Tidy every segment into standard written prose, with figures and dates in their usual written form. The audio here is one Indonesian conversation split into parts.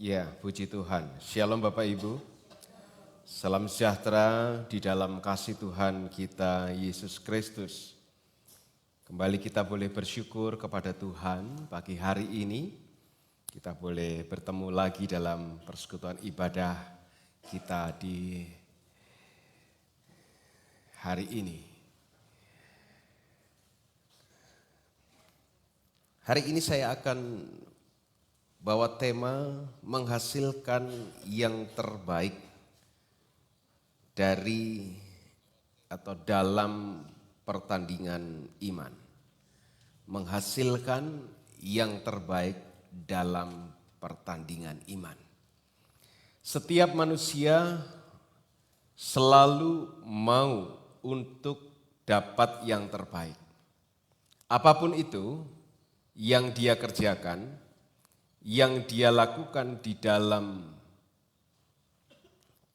Ya, puji Tuhan. Shalom Bapak Ibu. Salam sejahtera di dalam kasih Tuhan kita Yesus Kristus. Kembali kita boleh bersyukur kepada Tuhan pagi hari ini. Kita boleh bertemu lagi dalam persekutuan ibadah kita di hari ini. Hari ini saya akan bawa tema menghasilkan yang terbaik dari atau dalam pertandingan iman. Menghasilkan yang terbaik dalam pertandingan iman. Setiap manusia selalu mau untuk dapat yang terbaik. Apapun itu yang dia kerjakan, yang dia lakukan di dalam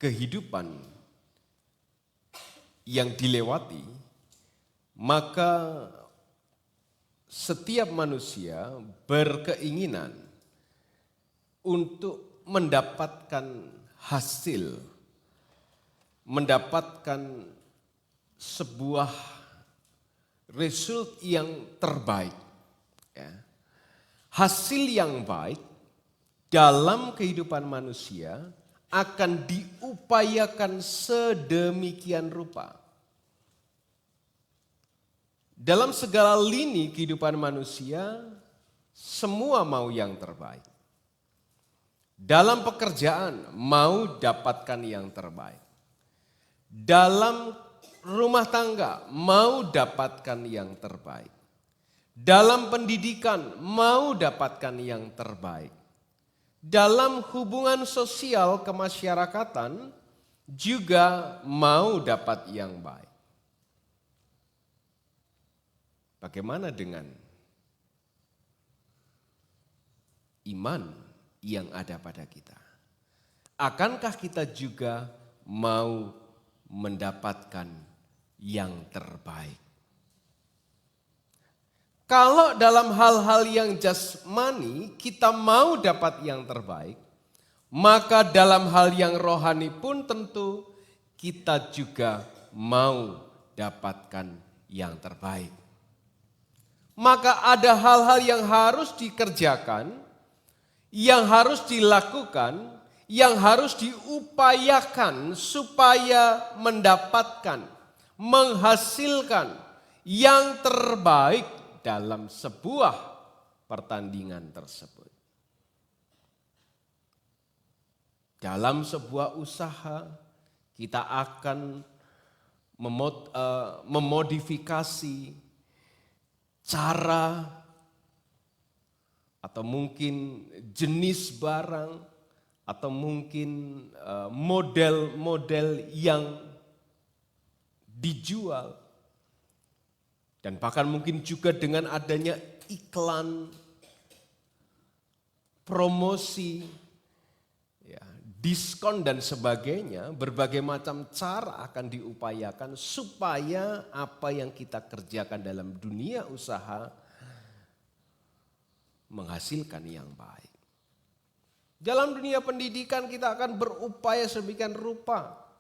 kehidupan yang dilewati, maka setiap manusia berkeinginan untuk mendapatkan hasil, mendapatkan sebuah result yang terbaik. Ya. Hasil yang baik dalam kehidupan manusia akan diupayakan sedemikian rupa. Dalam segala lini kehidupan manusia, semua mau yang terbaik. Dalam pekerjaan, mau dapatkan yang terbaik. Dalam rumah tangga, mau dapatkan yang terbaik. Dalam pendidikan, mau dapatkan yang terbaik. Dalam hubungan sosial kemasyarakatan, juga mau dapat yang baik. Bagaimana dengan iman yang ada pada kita? Akankah kita juga mau mendapatkan yang terbaik? Kalau dalam hal-hal yang jasmani kita mau dapat yang terbaik, maka dalam hal yang rohani pun tentu kita juga mau dapatkan yang terbaik. Maka ada hal-hal yang harus dikerjakan, yang harus dilakukan, yang harus diupayakan supaya mendapatkan, menghasilkan yang terbaik dalam sebuah pertandingan tersebut. Dalam sebuah usaha kita akan memodifikasi cara atau mungkin jenis barang atau mungkin model-model yang dijual. Dan bahkan mungkin juga dengan adanya iklan, promosi, ya, diskon dan sebagainya, berbagai macam cara akan diupayakan supaya apa yang kita kerjakan dalam dunia usaha menghasilkan yang baik. Dalam dunia pendidikan kita akan berupaya sedemikian rupa.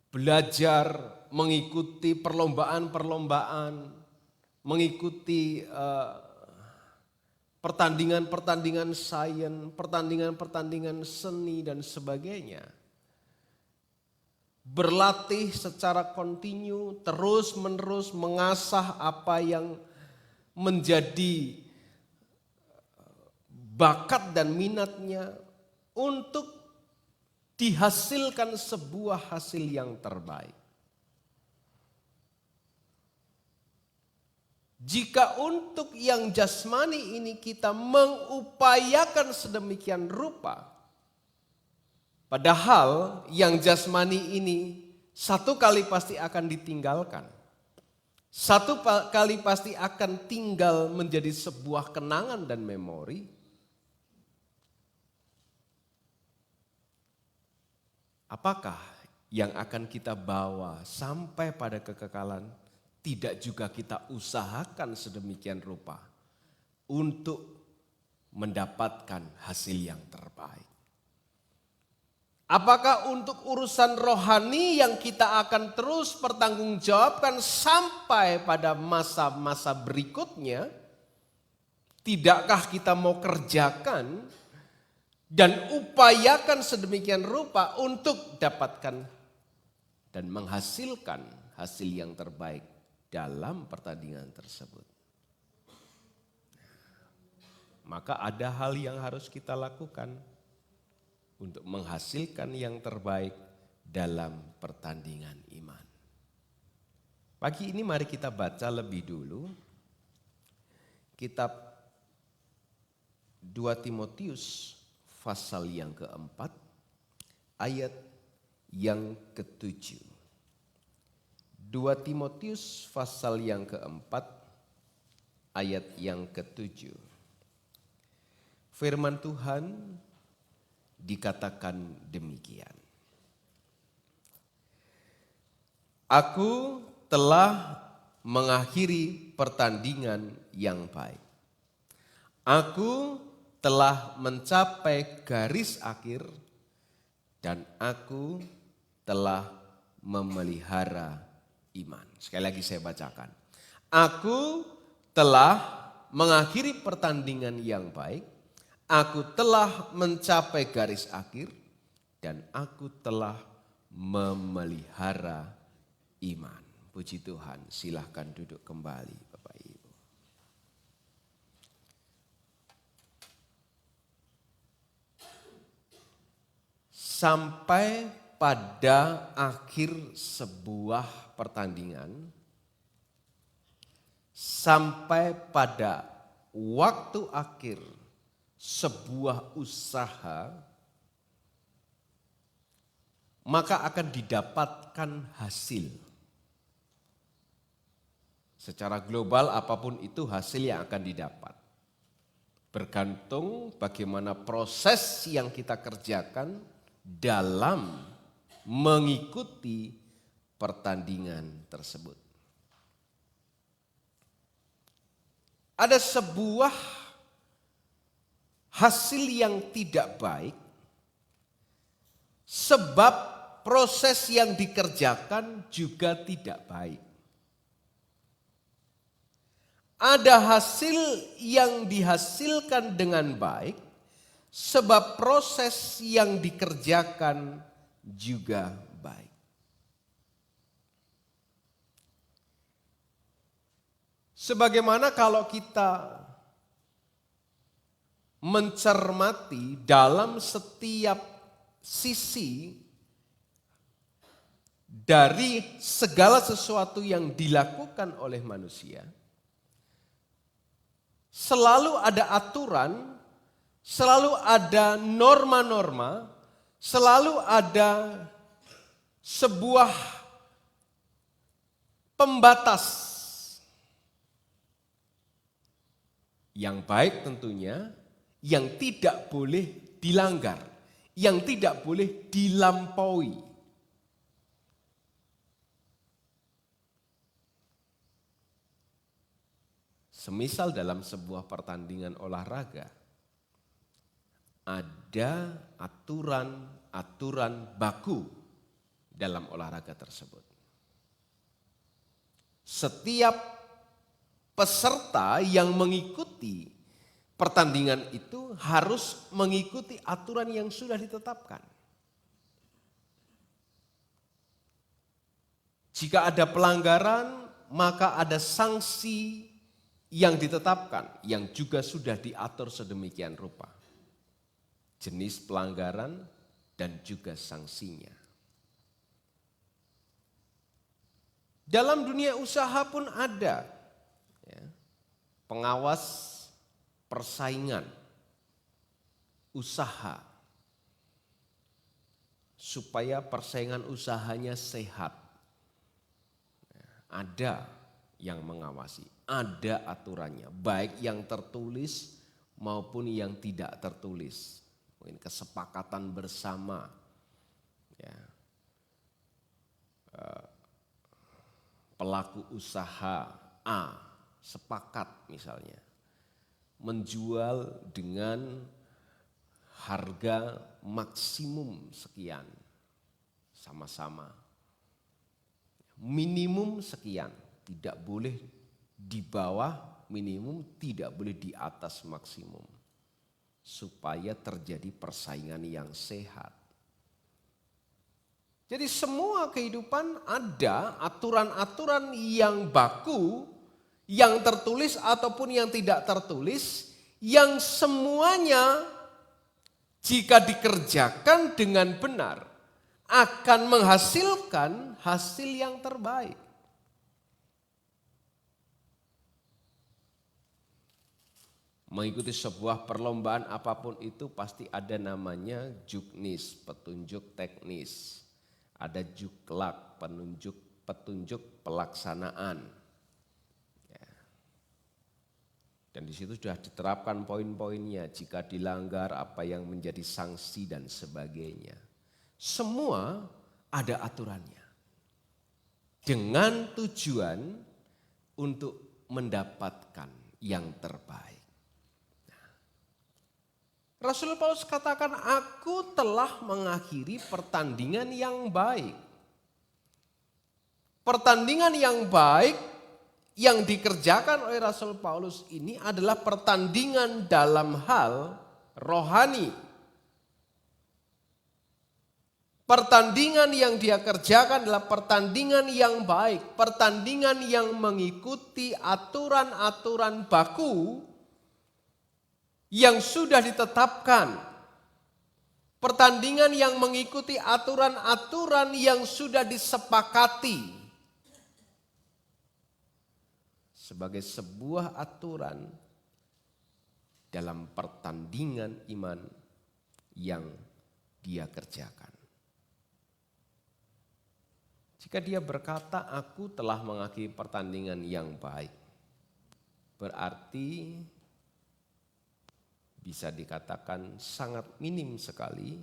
Belajar, mengikuti perlombaan-perlombaan, mengikuti pertandingan-pertandingan sains, pertandingan-pertandingan seni dan sebagainya. Berlatih secara kontinu, terus-menerus mengasah apa yang menjadi bakat dan minatnya untuk dihasilkan sebuah hasil yang terbaik. Jika untuk yang jasmani ini kita mengupayakan sedemikian rupa, padahal yang jasmani ini satu kali pasti akan ditinggalkan. Satu kali pasti akan tinggal menjadi sebuah kenangan dan memori. Apakah yang akan kita bawa sampai pada kekekalan tidak juga kita usahakan sedemikian rupa untuk mendapatkan hasil yang terbaik. Apakah untuk urusan rohani yang kita akan terus pertanggungjawabkan sampai pada masa-masa berikutnya, tidakkah kita mau kerjakan dan upayakan sedemikian rupa untuk dapatkan dan menghasilkan hasil yang terbaik dalam pertandingan tersebut? Maka ada hal yang harus kita lakukan untuk menghasilkan yang terbaik dalam pertandingan iman. Pagi ini mari kita baca lebih dulu kitab 2 Timotius pasal yang keempat ayat yang ke-7. 2 Timotius pasal yang keempat ayat yang ke-7. Firman Tuhan dikatakan demikian. Aku telah mengakhiri pertandingan yang baik. Aku telah mencapai garis akhir dan aku telah memelihara iman. Sekali lagi saya bacakan. Aku telah mengakhiri pertandingan yang baik. Aku telah mencapai garis akhir dan aku telah memelihara iman. Puji Tuhan, silahkan duduk kembali Bapak Ibu. Sampai pada akhir sebuah pertandingan, sampai pada waktu akhir sebuah usaha, maka akan didapatkan hasil. Secara global apapun itu hasil yang akan didapat. Bergantung bagaimana proses yang kita kerjakan dalam mengikuti pertandingan tersebut. Ada sebuah hasil yang tidak baik sebab proses yang dikerjakan juga tidak baik. Ada hasil yang dihasilkan dengan baik sebab proses yang dikerjakan juga baik. Sebagaimana kalau kita mencermati dalam setiap sisi dari segala sesuatu yang dilakukan oleh manusia, selalu ada aturan, selalu ada norma-norma, selalu ada sebuah pembatas yang baik tentunya, yang tidak boleh dilanggar, yang tidak boleh dilampaui. Semisal dalam sebuah pertandingan olahraga, ada aturan-aturan baku dalam olahraga tersebut. Setiap peserta yang mengikuti pertandingan itu harus mengikuti aturan yang sudah ditetapkan. Jika ada pelanggaran, maka ada sanksi yang ditetapkan, yang juga sudah diatur sedemikian rupa. Jenis pelanggaran dan juga sanksinya. Dalam dunia usaha pun ada pengawas persaingan usaha supaya persaingan usahanya sehat. Ada yang mengawasi, ada aturannya, baik yang tertulis maupun yang tidak tertulis. Mungkin kesepakatan bersama, ya. Pelaku usaha A sepakat misalnya menjual dengan harga maksimum sekian, sama-sama. Minimum sekian, tidak boleh di bawah minimum, tidak boleh di atas maksimum. Supaya terjadi persaingan yang sehat. Jadi semua kehidupan ada aturan-aturan yang baku, yang tertulis ataupun yang tidak tertulis, yang semuanya jika dikerjakan dengan benar akan menghasilkan hasil yang terbaik. Mengikuti sebuah perlombaan apapun itu pasti ada namanya juknis, petunjuk teknis. Ada juklak, petunjuk pelaksanaan. Ya. Dan di situ sudah diterapkan poin-poinnya, jika dilanggar apa yang menjadi sanksi dan sebagainya. Semua ada aturannya. Dengan tujuan untuk mendapatkan yang terbaik. Nah, Rasul Paulus katakan, aku telah mengakhiri pertandingan yang baik. Pertandingan yang baik yang dikerjakan oleh Rasul Paulus ini adalah pertandingan dalam hal rohani. Pertandingan yang dia kerjakan adalah pertandingan yang baik, pertandingan yang mengikuti aturan-aturan baku yang sudah ditetapkan. Pertandingan yang mengikuti aturan-aturan yang sudah disepakati. Sebagai sebuah aturan dalam pertandingan iman yang dia kerjakan. Jika dia berkata, aku telah mengakhiri pertandingan yang baik, berarti bisa dikatakan sangat minim sekali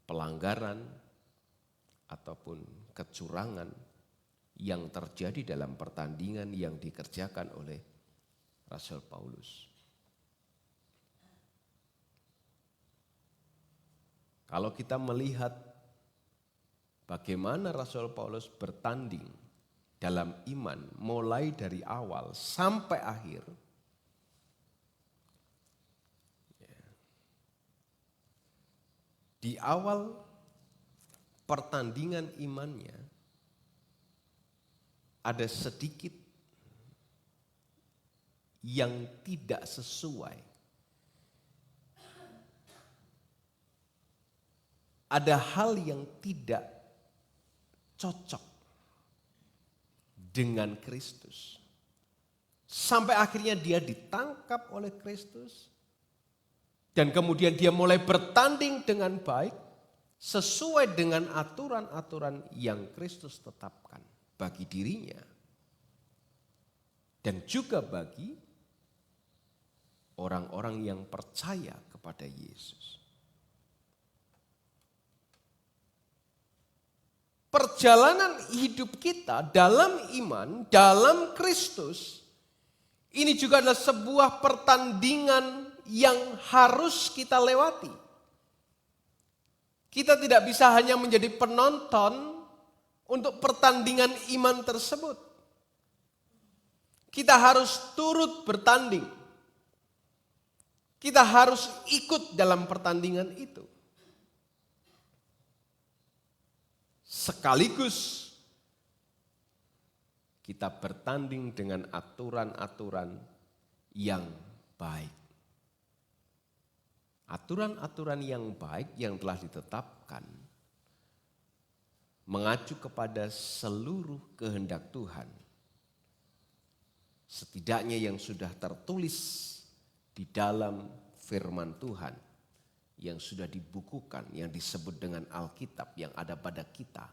pelanggaran ataupun kecurangan yang terjadi dalam pertandingan yang dikerjakan oleh Rasul Paulus. Kalau kita melihat bagaimana Rasul Paulus bertanding dalam iman mulai dari awal sampai akhir, di awal pertandingan imannya ada sedikit yang tidak sesuai. Ada hal yang tidak cocok dengan Kristus. Sampai akhirnya dia ditangkap oleh Kristus. Dan kemudian dia mulai bertanding dengan baik sesuai dengan aturan-aturan yang Kristus tetapkan bagi dirinya. Dan juga bagi orang-orang yang percaya kepada Yesus. Perjalanan hidup kita dalam iman, dalam Kristus, ini juga adalah sebuah pertandingan yang harus kita lewati. Kita tidak bisa hanya menjadi penonton untuk pertandingan iman tersebut. Kita harus turut bertanding. Kita harus ikut dalam pertandingan itu. Sekaligus kita bertanding dengan aturan-aturan yang baik. Aturan-aturan yang baik yang telah ditetapkan mengacu kepada seluruh kehendak Tuhan. Setidaknya yang sudah tertulis di dalam firman Tuhan, yang sudah dibukukan, yang disebut dengan Alkitab yang ada pada kita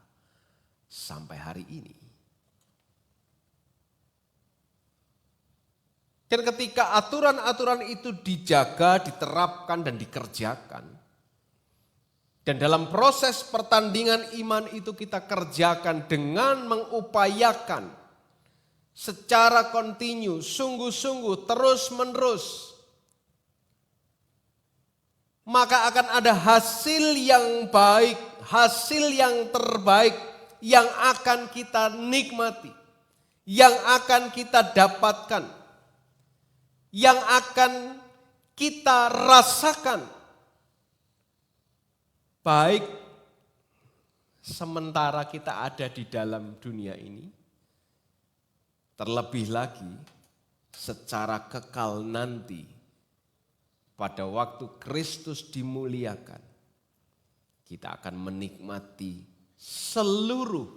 sampai hari ini. Dan ketika aturan-aturan itu dijaga, diterapkan dan dikerjakan, dan dalam proses pertandingan iman itu kita kerjakan dengan mengupayakan secara kontinu, sungguh-sungguh, terus-menerus, maka akan ada hasil yang baik, hasil yang terbaik yang akan kita nikmati, yang akan kita dapatkan, yang akan kita rasakan. Baik sementara kita ada di dalam dunia ini, terlebih lagi secara kekal nanti pada waktu Kristus dimuliakan, kita akan menikmati seluruh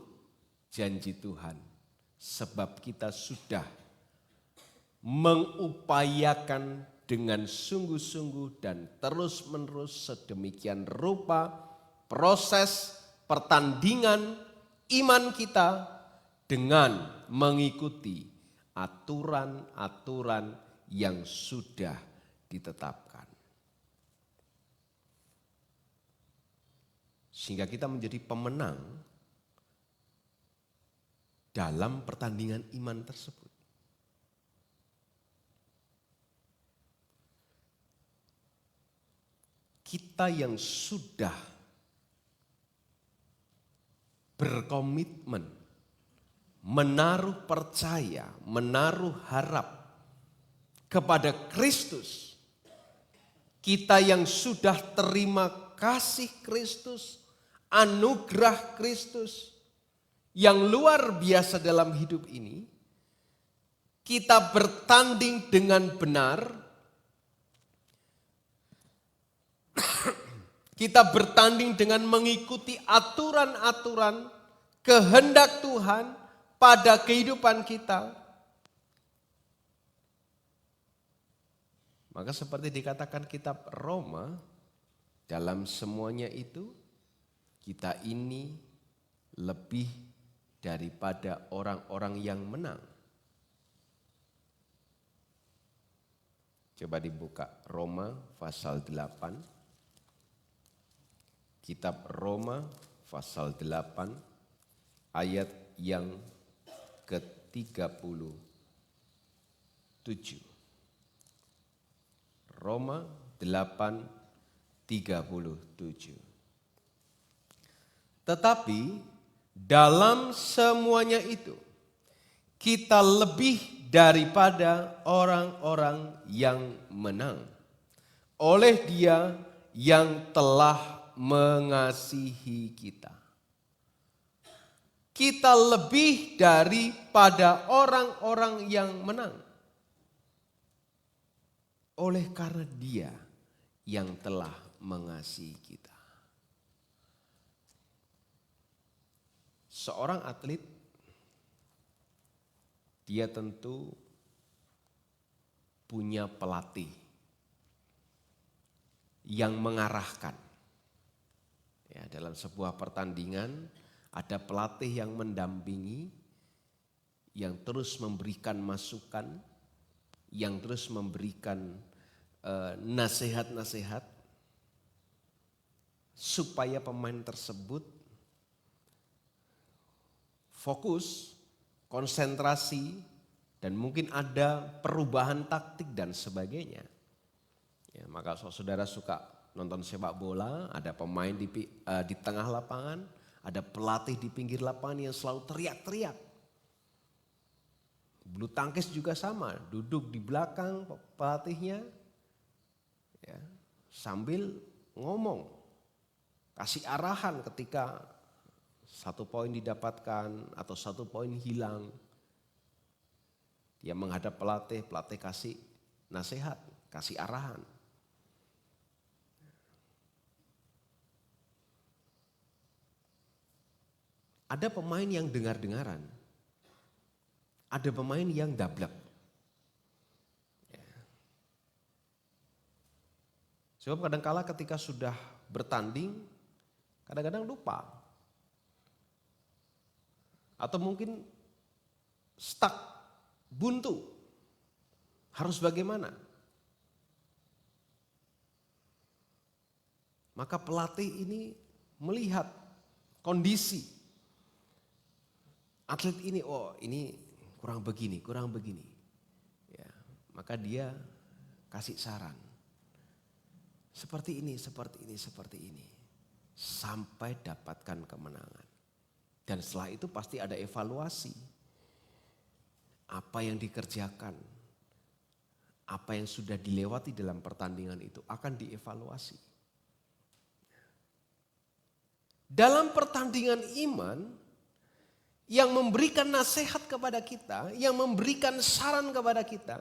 janji Tuhan sebab kita sudah mengupayakan dengan sungguh-sungguh dan terus-menerus sedemikian rupa proses pertandingan iman kita dengan mengikuti aturan-aturan yang sudah ditetapkan. Sehingga kita menjadi pemenang dalam pertandingan iman tersebut. Kita yang sudah berkomitmen, menaruh percaya, menaruh harap kepada Kristus, kita yang sudah terima kasih Kristus, anugerah Kristus yang luar biasa dalam hidup ini, kita bertanding dengan benar. Kita bertanding dengan mengikuti aturan-aturan kehendak Tuhan pada kehidupan kita. Maka seperti dikatakan kitab Roma, dalam semuanya itu kita ini lebih daripada orang-orang yang menang. Coba dibuka Roma pasal 8. Kitab Roma pasal 8 ayat yang ke-37. Roma 8:37. Tetapi dalam semuanya itu kita lebih daripada orang-orang yang menang oleh Dia yang telah mengasihi kita. Kita lebih daripada orang-orang yang menang oleh karena Dia yang telah mengasihi kita. Seorang atlet, dia tentu punya pelatih yang mengarahkan. Ya, dalam sebuah pertandingan ada pelatih yang mendampingi, yang terus memberikan masukan, yang terus memberikan nasihat-nasihat supaya pemain tersebut fokus, konsentrasi, dan mungkin ada perubahan taktik dan sebagainya. Ya, maka saudara suka nonton sepak bola, ada pemain di tengah lapangan, ada pelatih di pinggir lapangan yang selalu teriak-teriak. Bulu tangkis juga sama, duduk di belakang pelatihnya, ya, sambil ngomong, kasih arahan ketika 1 poin didapatkan atau 1 poin hilang. Dia menghadap pelatih, pelatih kasih nasihat, kasih arahan. Ada pemain yang dengar-dengaran, ada pemain yang dablek. Sebab kadang-kala ketika sudah bertanding, kadang-kadang lupa. Atau mungkin stuck, buntu. Harus bagaimana? Maka pelatih ini melihat kondisi atlet ini, oh ini kurang begini, kurang begini. Ya, maka dia kasih saran. Seperti ini, seperti ini, seperti ini. Sampai dapatkan kemenangan. Dan setelah itu pasti ada evaluasi. Apa yang dikerjakan, apa yang sudah dilewati dalam pertandingan itu akan dievaluasi. Dalam pertandingan iman, yang memberikan nasihat kepada kita, yang memberikan saran kepada kita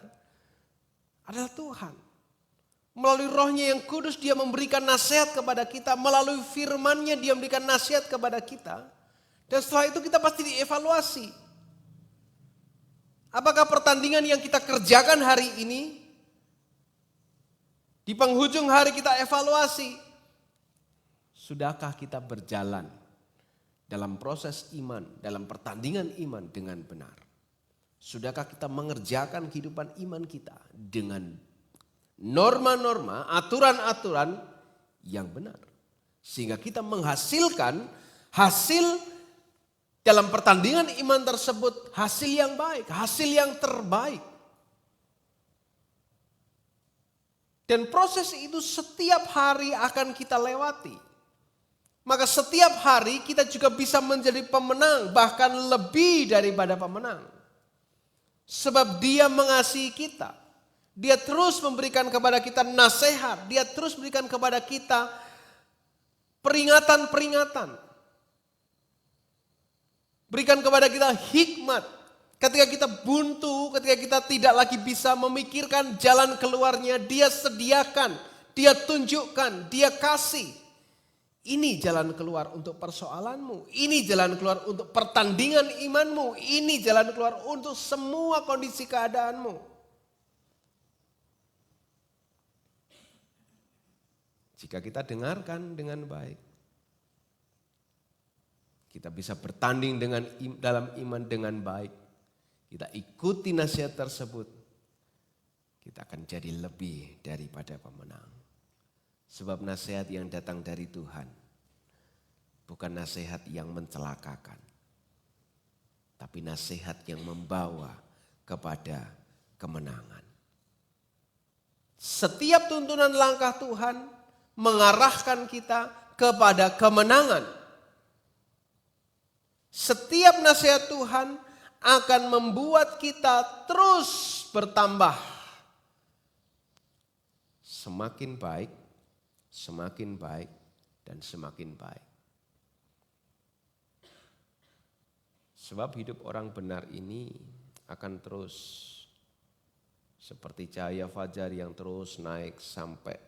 adalah Tuhan. Melalui Roh-Nya yang kudus dia memberikan nasihat kepada kita, melalui firman-Nya dia memberikan nasihat kepada kita. Dan setelah itu kita pasti dievaluasi. Apakah pertandingan yang kita kerjakan hari ini, di penghujung hari kita evaluasi, sudahkah kita berjalan dalam proses iman, dalam pertandingan iman dengan benar? Sudahkah kita mengerjakan kehidupan iman kita dengan norma-norma, aturan-aturan yang benar? Sehingga kita menghasilkan hasil dalam pertandingan iman tersebut, hasil yang baik, hasil yang terbaik. Dan proses itu setiap hari akan kita lewati. Maka setiap hari kita juga bisa menjadi pemenang, bahkan lebih daripada pemenang. Sebab dia mengasihi kita. Dia terus memberikan kepada kita nasihat. Dia terus memberikan kepada kita peringatan-peringatan. Berikan kepada kita hikmat. Ketika kita buntu, ketika kita tidak lagi bisa memikirkan jalan keluarnya, dia sediakan, dia tunjukkan, dia kasih. Ini jalan keluar untuk persoalanmu. Ini jalan keluar untuk pertandingan imanmu. Ini jalan keluar untuk semua kondisi keadaanmu. Jika kita dengarkan dengan baik, kita bisa bertanding dalam iman dengan baik. Kita ikuti nasihat tersebut. Kita akan jadi lebih daripada pemenang. Sebab nasihat yang datang dari Tuhan bukan nasihat yang mencelakakan, tapi nasihat yang membawa kepada kemenangan. Setiap tuntunan langkah Tuhan mengarahkan kita kepada kemenangan. Setiap nasihat Tuhan akan membuat kita terus bertambah. Semakin baik, semakin baik, dan semakin baik. Sebab hidup orang benar ini akan terus seperti cahaya fajar yang terus naik sampai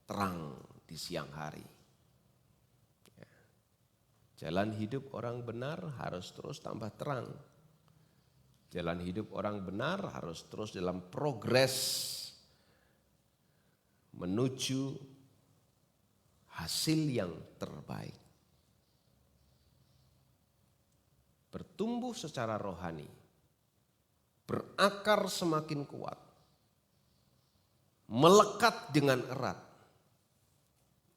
terang di siang hari. Jalan hidup orang benar harus terus tambah terang. Jalan hidup orang benar harus terus dalam progres menuju hasil yang terbaik. Bertumbuh secara rohani, berakar semakin kuat, melekat dengan erat,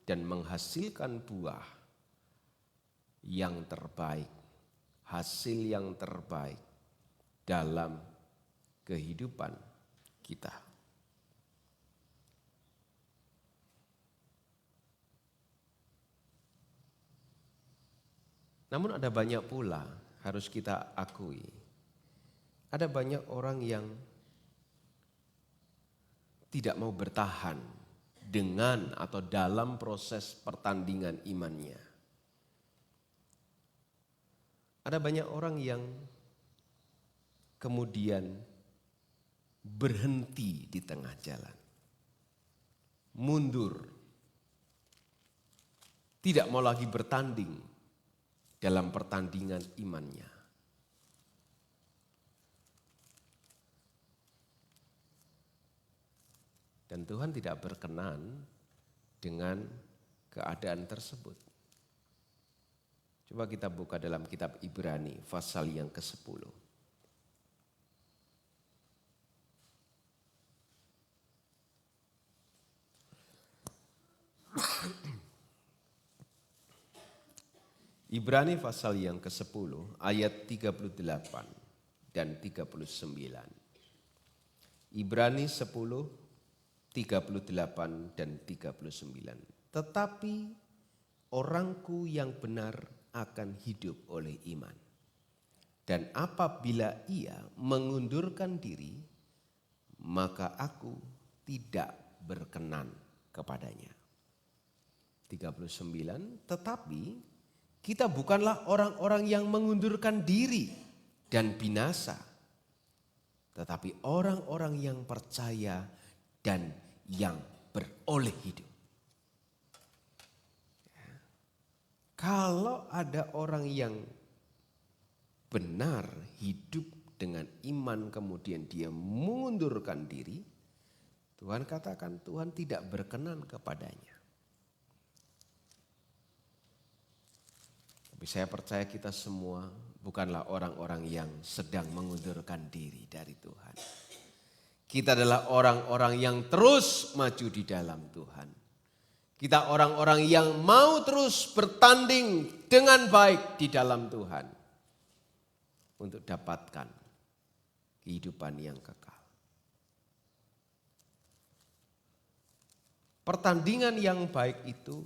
dan menghasilkan buah yang terbaik, hasil yang terbaik dalam kehidupan kita. Namun ada banyak pula harus kita akui. Ada banyak orang yang tidak mau bertahan dengan atau dalam proses pertandingan imannya. Ada banyak orang yang kemudian berhenti di tengah jalan. Mundur. Tidak mau lagi bertanding dalam pertandingan imannya. Dan Tuhan tidak berkenan dengan keadaan tersebut. Coba kita buka dalam kitab Ibrani pasal yang ke-10. Ibrani pasal yang ke-10 ayat 38 dan 39. Ibrani 10, 38 dan 39. Tetapi orangku yang benar akan hidup oleh iman. Dan apabila ia mengundurkan diri, maka aku tidak berkenan kepadanya. 39, tetapi kita bukanlah orang-orang yang mengundurkan diri dan binasa, tetapi orang-orang yang percaya dan yang beroleh hidup. Kalau ada orang yang benar hidup dengan iman kemudian dia mengundurkan diri, Tuhan katakan Tuhan tidak berkenan kepadanya. Tapi saya percaya kita semua bukanlah orang-orang yang sedang mengundurkan diri dari Tuhan. Kita adalah orang-orang yang terus maju di dalam Tuhan. Kita orang-orang yang mau terus bertanding dengan baik di dalam Tuhan. Untuk dapatkan kehidupan yang kekal. Pertandingan yang baik itu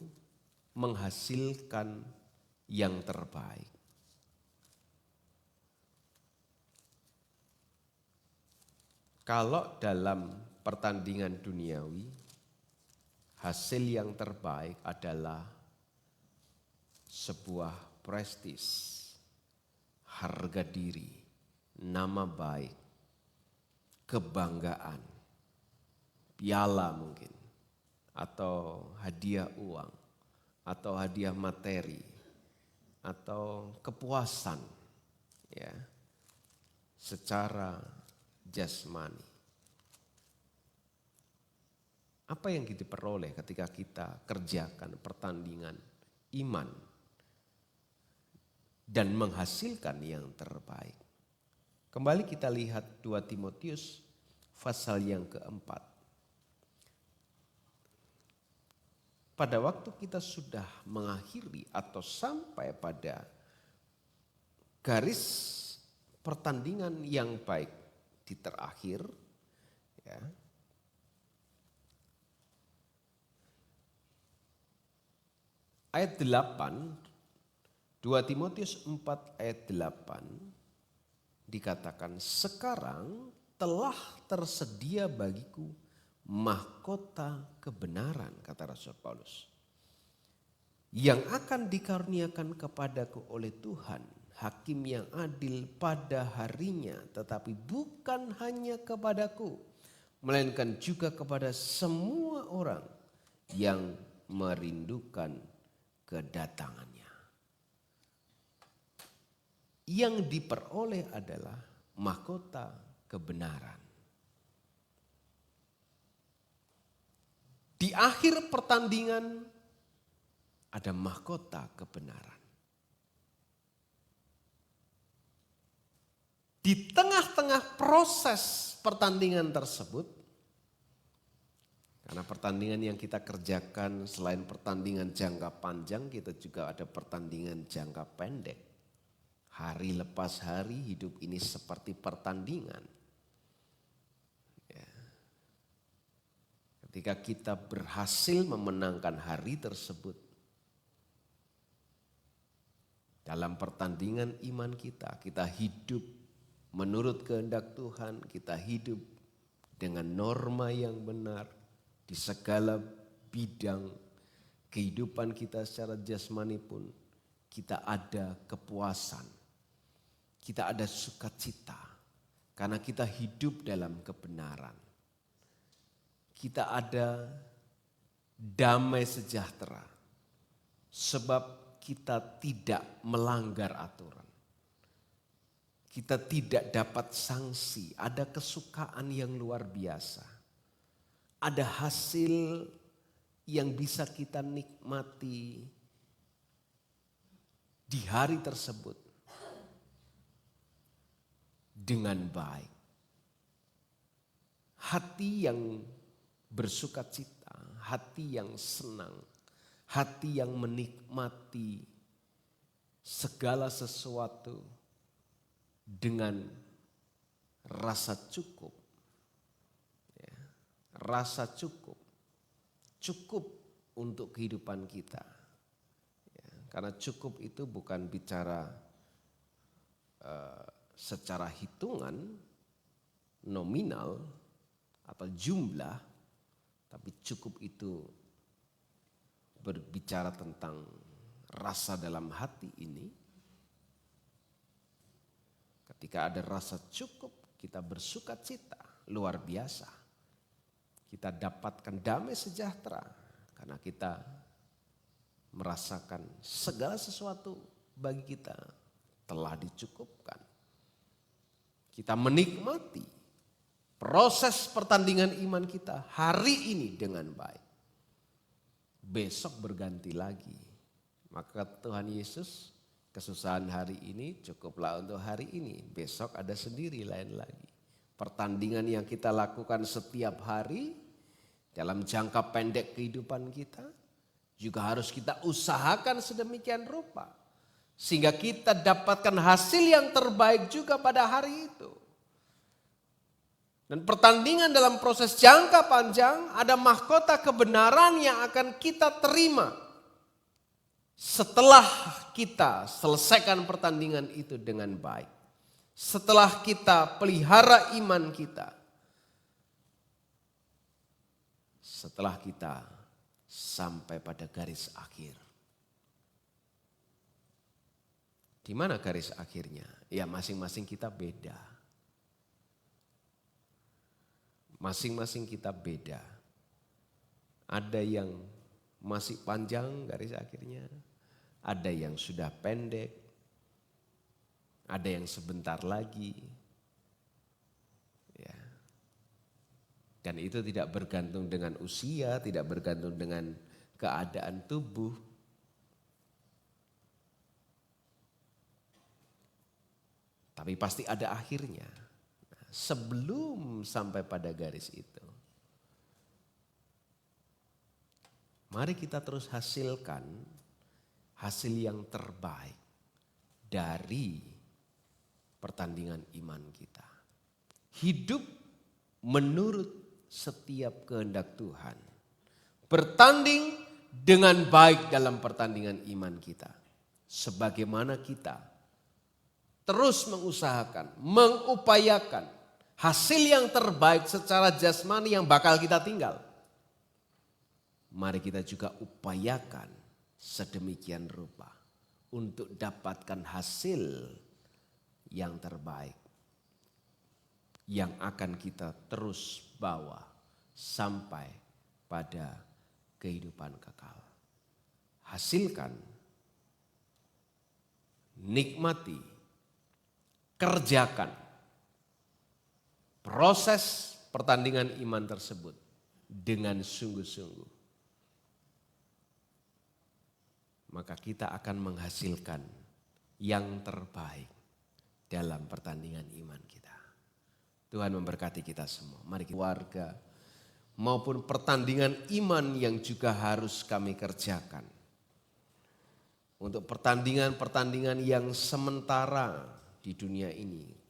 menghasilkan yang terbaik. Kalau dalam pertandingan duniawi, hasil yang terbaik adalah sebuah prestis, harga diri, nama baik, kebanggaan, piala mungkin, atau hadiah uang, atau hadiah materi, atau kepuasan ya, secara jasmani. Apa yang kita peroleh ketika kita kerjakan pertandingan iman dan menghasilkan yang terbaik? Kembali kita lihat 2 Timotius pasal yang keempat. Pada waktu kita sudah mengakhiri atau sampai pada garis pertandingan yang baik di terakhir, ya, ayat 8, 2 Timotius 4 ayat 8 dikatakan, sekarang telah tersedia bagiku mahkota kebenaran, kata Rasul Paulus, yang akan dikaruniakan kepadaku oleh Tuhan, hakim yang adil pada harinya, tetapi bukan hanya kepadaku, melainkan juga kepada semua orang yang merindukan kedatangannya. Yang diperoleh adalah mahkota kebenaran. Di akhir pertandingan ada mahkota kebenaran. Di tengah-tengah proses pertandingan tersebut, karena pertandingan yang kita kerjakan selain pertandingan jangka panjang, kita juga ada pertandingan jangka pendek. Hari lepas hari hidup ini seperti pertandingan. Ketika kita berhasil memenangkan hari tersebut, dalam pertandingan iman kita hidup menurut kehendak Tuhan, kita hidup dengan norma yang benar di segala bidang kehidupan kita secara jasmani pun, kita ada kepuasan, kita ada sukacita karena kita hidup dalam kebenaran. Kita ada damai sejahtera sebab kita tidak melanggar aturan. Kita tidak dapat sanksi, ada kesukaan yang luar biasa. Ada hasil yang bisa kita nikmati di hari tersebut dengan baik. Hati yang bersukacita, hati yang senang, hati yang menikmati segala sesuatu dengan rasa cukup. Ya, rasa cukup. Cukup untuk kehidupan kita. Ya, karena cukup itu bukan bicara secara hitungan, nominal atau jumlah, tapi cukup itu berbicara tentang rasa dalam hati ini. Ketika ada rasa cukup, kita bersukacita luar biasa. Kita dapatkan damai sejahtera karena kita merasakan segala sesuatu bagi kita telah dicukupkan. Kita menikmati proses pertandingan iman kita hari ini dengan baik. Besok berganti lagi. Maka Tuhan Yesus, kesusahan hari ini cukuplah untuk hari ini. Besok ada sendiri lain lagi. Pertandingan yang kita lakukan setiap hari dalam jangka pendek kehidupan kita juga harus kita usahakan sedemikian rupa. Sehingga kita dapatkan hasil yang terbaik juga pada hari itu. Dan pertandingan dalam proses jangka panjang ada mahkota kebenaran yang akan kita terima. Setelah kita selesaikan pertandingan itu dengan baik. Setelah kita pelihara iman kita. Setelah kita sampai pada garis akhir. Di mana garis akhirnya? Ya masing-masing kita beda. Masing-masing kita beda. Ada yang masih panjang garis akhirnya. Ada yang sudah pendek. Ada yang sebentar lagi. Ya. Dan itu tidak bergantung dengan usia, tidak bergantung dengan keadaan tubuh. Tapi pasti ada akhirnya. Sebelum sampai pada garis itu. Mari kita terus hasilkan hasil yang terbaik dari pertandingan iman kita. Hidup menurut setiap kehendak Tuhan. Bertanding dengan baik dalam pertandingan iman kita. Sebagaimana kita terus mengusahakan, mengupayakan hasil yang terbaik secara jasmani yang bakal kita tinggal. Mari kita juga upayakan sedemikian rupa untuk dapatkan hasil yang terbaik. Yang akan kita terus bawa sampai pada kehidupan kekal. Hasilkan, nikmati, kerjakan proses pertandingan iman tersebut dengan sungguh-sungguh. Maka kita akan menghasilkan yang terbaik dalam pertandingan iman kita. Tuhan memberkati kita semua. Mari kita warga maupun pertandingan iman yang juga harus kami kerjakan. Untuk pertandingan-pertandingan yang sementara di dunia ini.